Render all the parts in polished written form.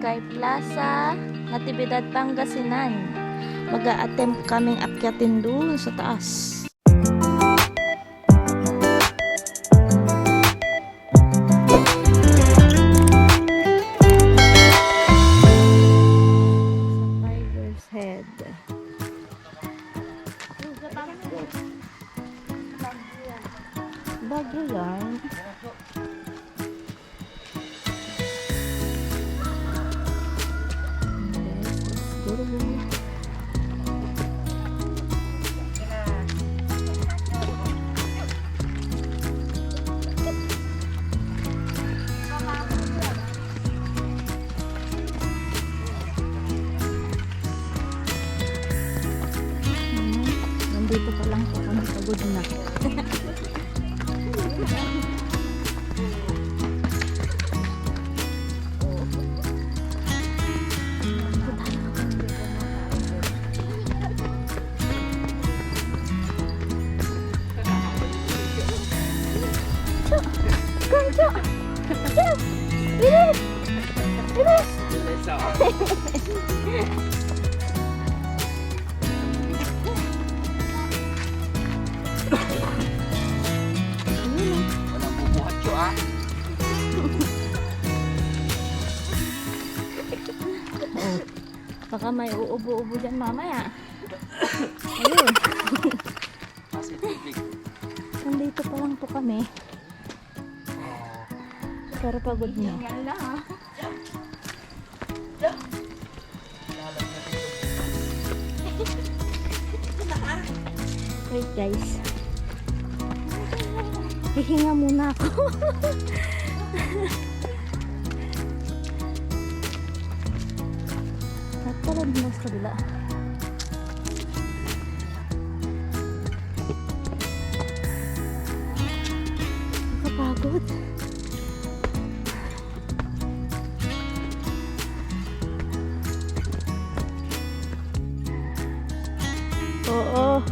Barangay Plaza, Natividad Pangasinan. Mag-a-attempt kaming akyatin doon sa taas. Tiger's Head. Bagyo yan. Nandito pa lang po kami, pagod na. Gancho! Bilis! Bilis! Walang bubuhat yun, ah. Oh, baka may uubo-ubo dyan mamaya. Ayun. Kasi tubig. Nandito pa lang po kami. Pero pagod na. Wait guys. Hihinga muna ako. At pala din sa kabila. Nakapagod. Oo.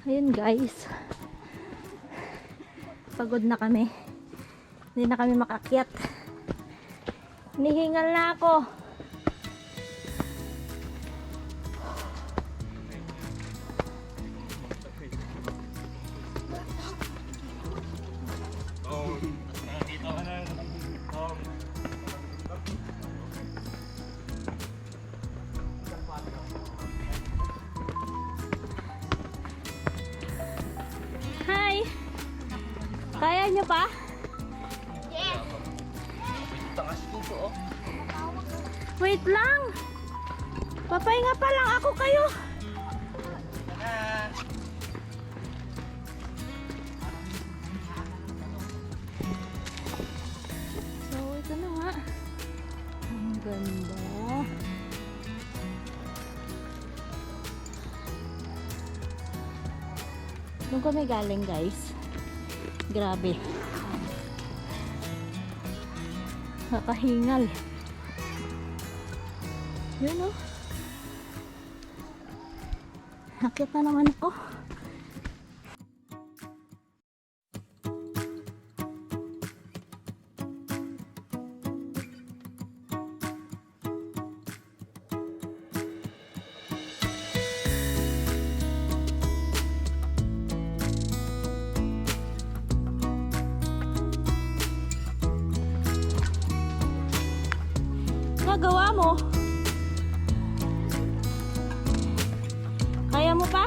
Ayun guys, pagod na kami, hindi na kami makakyat, hinihingal na ako. Hi! Kaya niyo pa? Yes! Tangas dito, oh. Wait lang! Papahinga pa lang ako kayo! So, ito na nga. Ang ganda. Doon kami galing guys. Grabe. Nakahingal. Yun o. Nakit na naman ako. Nagawa mo? Kaya mo pa?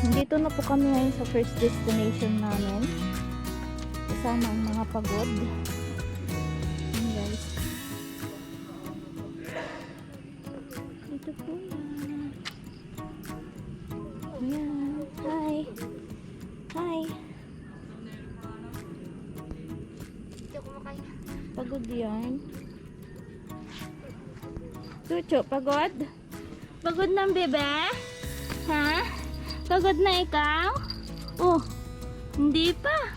Dito na po kami ngayon sa first destination namin. Kasama ang mga pagod. Ayan guys. Dito po yan. Ayan. Hi. Hi. Pagod yan. Chucho, pagod? Pagod ng bebe? Ha? Pagod na ikaw? Oh, hindi pa.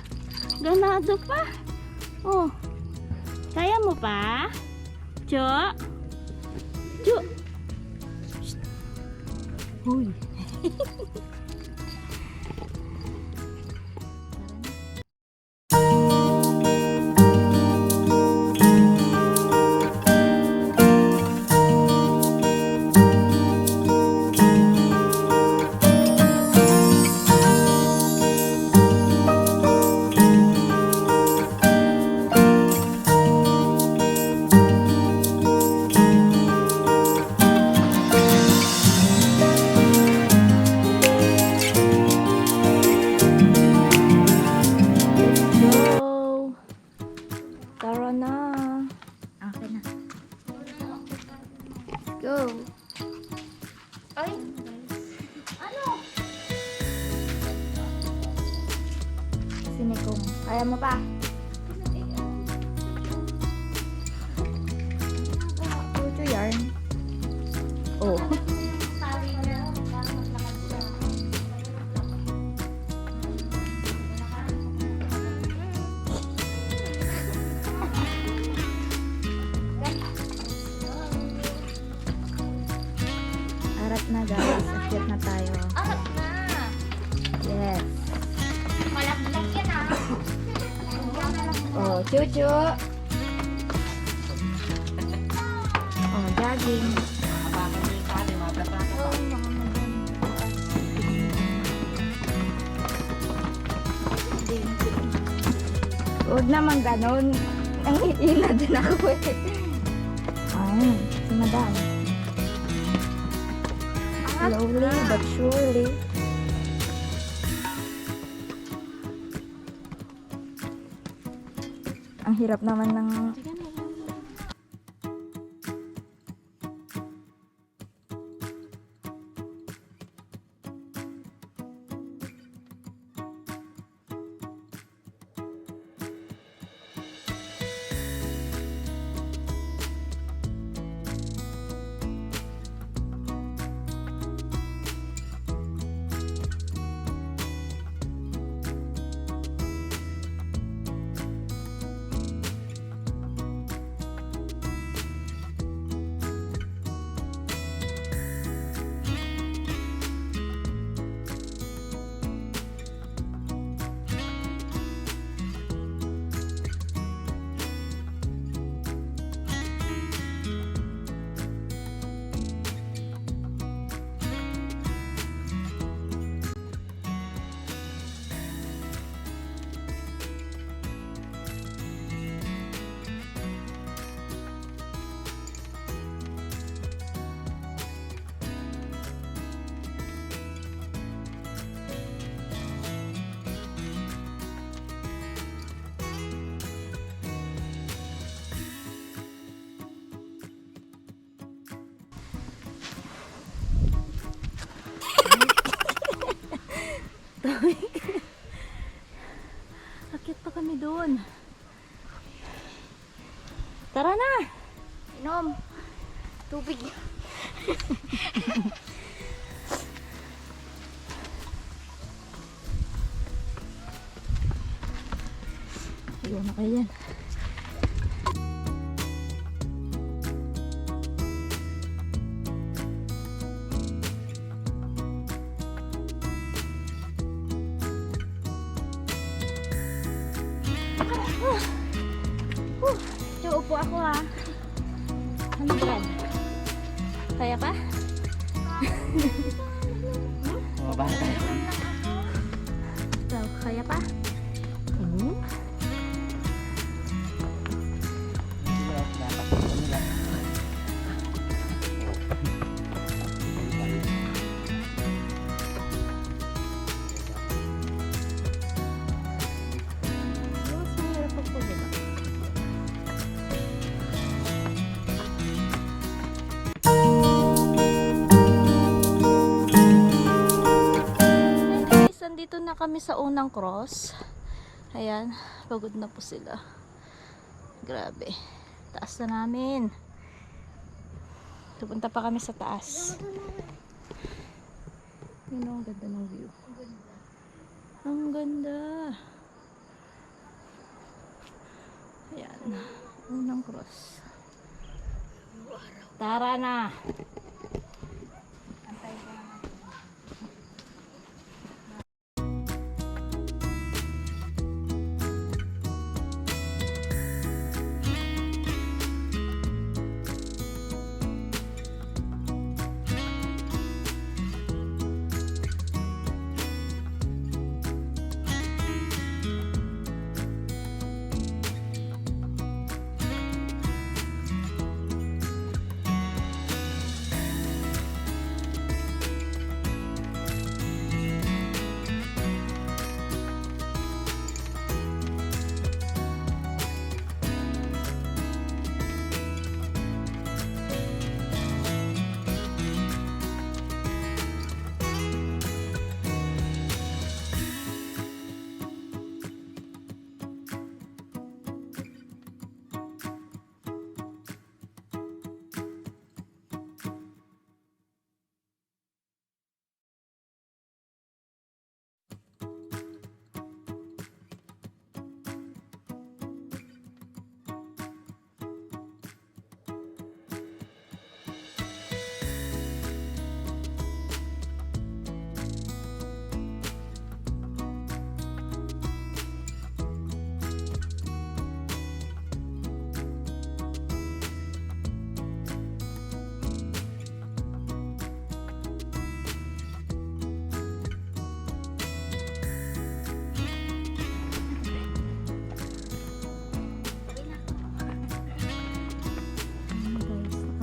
Ganado pa. Oh, kaya mo pa? Cho? Cho? Shh. Uy. Tara na. Okay na. Go. Ay. Ano? Sinikong. Kaya mo pa? Puto yarn. Oh. Arap na guys, akyat na tayo. Arap na. Yes. Malaglag yan ah. Oh, chuchu. Oh, jogging. Habakan mo yung kali, mablasa ka pa. Huwag naman ganon. Ang ina din ako eh. Ay, si madam. Slowly but surely. Ang hirap naman ng... Akit pa kami doon. Tara na! Inom. Tubig. Ayun na kayo yan. Upo ako ha. Ano ba? Kaya pa? Mabasa. So, kaya pa? nandito na kami sa unang cross. Ayan, pagod na po sila. Grabe. Taas na namin. Pupunta pa kami sa taas. Yun ang ganda ng view. Ang ganda. Ayan. Unang cross. Tara na.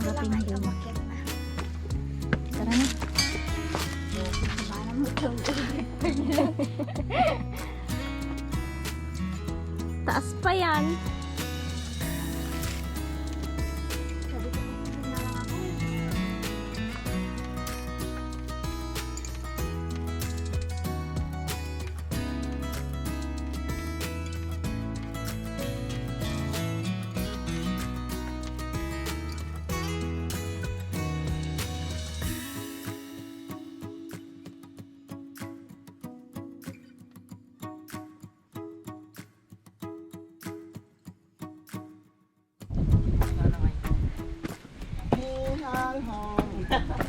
Harapin doon. Tara na. Taas pa yan.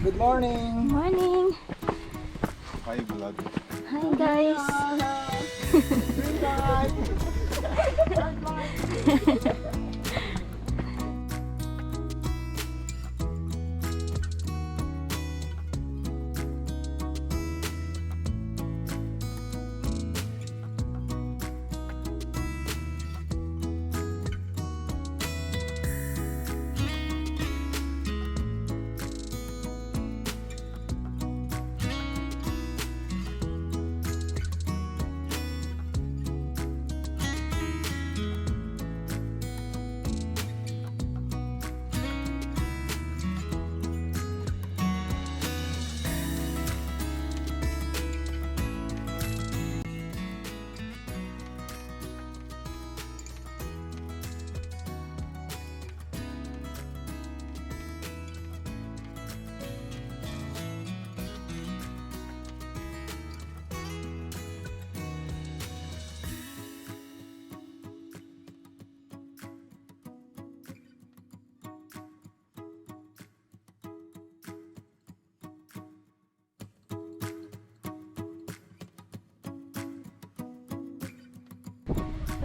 Good morning. Morning. Hi, vlog. Hi guys. Green light.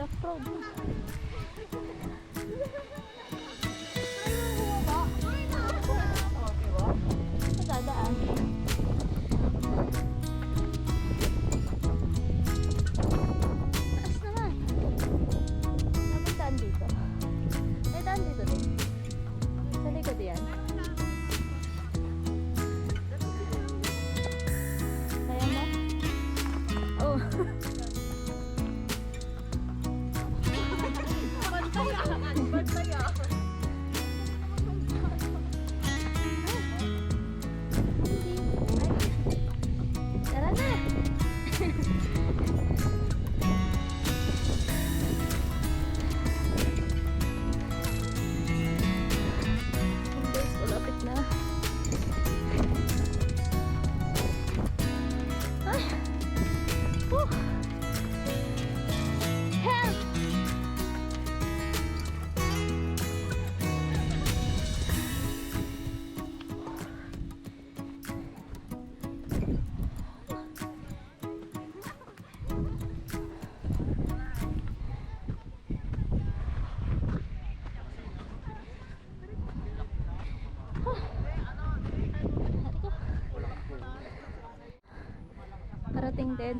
Off-road na. Dadaan. Taas naman. Dapat daan dito. May daan dito din. Sa likod yan. Kaya mo? Oh. Bantay ah. Parating din.